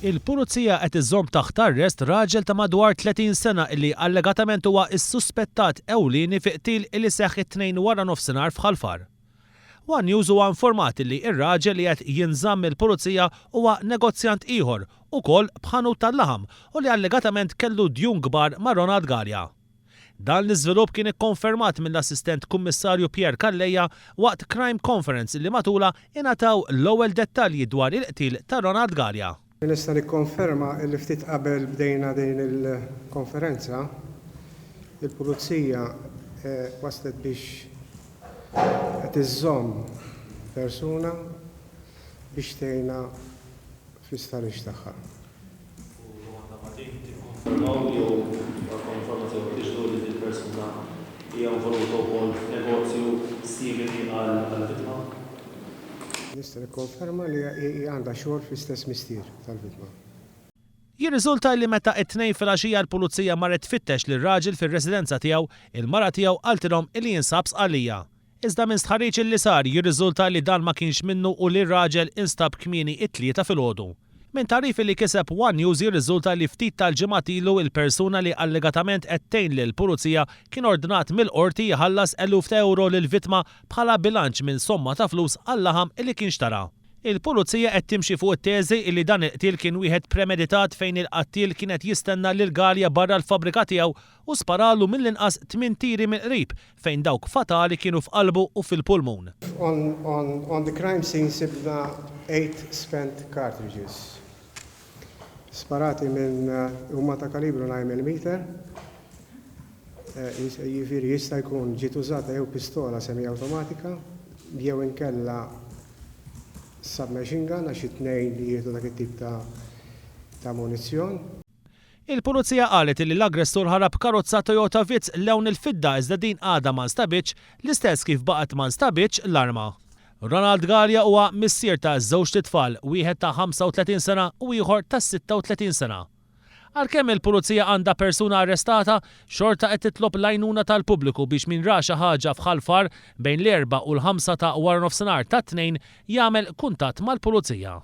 Il-pulizija qed iżomm taħt arrest raġel ta' madwar 30 sena illi allegatament huwa s-suspettat ewlieni fi qtil illi seħħ it-tnejn wara nofsinhar f'Ħalfar. One News huwa informat li r-raġel li qed jinżamm il-pulizija huwa negozjant ieħor ukoll b'ħanut tal-laħam u li allegatament kellu djun kbar ma' Ronald Galea. Dan l-iżvilupp kien ikkonfermat mill-assistent kummissarju Pierre Calleja waqt Crime Conference li matula ingħataw l-ewwel dettalji dwar il-qtil ta' Ronald Galea. Nista' nikkonferma li ftit qabel bdejna din il-konferenza, il-pulizija waslet biex qed iżżomm persuna biex tgħinha fl-istarix tagħha. Nista' nikkonferma li għandha xogħol fl-istess mistier tal-vittma. Jirriżulta li meta t-tnejn filgħaxija l-pulizija marret tfittex lir-raġel fir-residenza tiegħu, il-mara tiegħu qaltilhom illi jinsab sqalija. Iżda minn stħarriġ li sar jirriżulta li dan ma kienx minnu u li r-raġel instab kmieni it-tlieta filgħodu. Min tarif li kiseb One News jirriżulta li ftit tal-ġimgħat ilu il-persuna li allegatament qed tgħin lill-pulizija kien ordnat mill-qorti jħallas eluf ta' euro lill-vittma bħala bilanċ minn somma ta' flus għall-laħam illi kien xtara. Il-pulizija qed timxi fuq it-teżi li dan il-qtil kien wieħed premeditat fejn il-qattil kienet jistenna lil Galea barra l-fabrika tiegħu u sparalu mill-inqas 8 tiri mill-qrib fejn dawk fatali kienu f'qalbu u fil-pulmun. On the crime scene sibna 8 spent cartridges. Sparati minn huma ta' kalibru 9 mm. Jifieri jista' jkun ġiet użata jew pistola semi-awtomatika jew inkella submachine gun għax it-tnejn li jieħdu dak it-tip ta' munizzjon. Il-pulizija qalet li l-aggressur ħarab karozza Toyota Vitz lewn il-fidda iżda din għadha ma nstabiċ l-istess kif baqgħet ma nstabiċ l-arma. Ronald Galea huwa missier ta' żewġ tfal, wieħed ta' 35 sena u ieħor ta' 36 sena. Għalkemm il-pulizija għandha persuna arrestata, xorta qed titlob l-għajnuna tal-pubbliku biex min ra xi ħaġa f'Ħalfar bejn l-4 u l-5 ta' wara nofsinhar tat-tnejn jagħmel kuntatt mal-pulizija.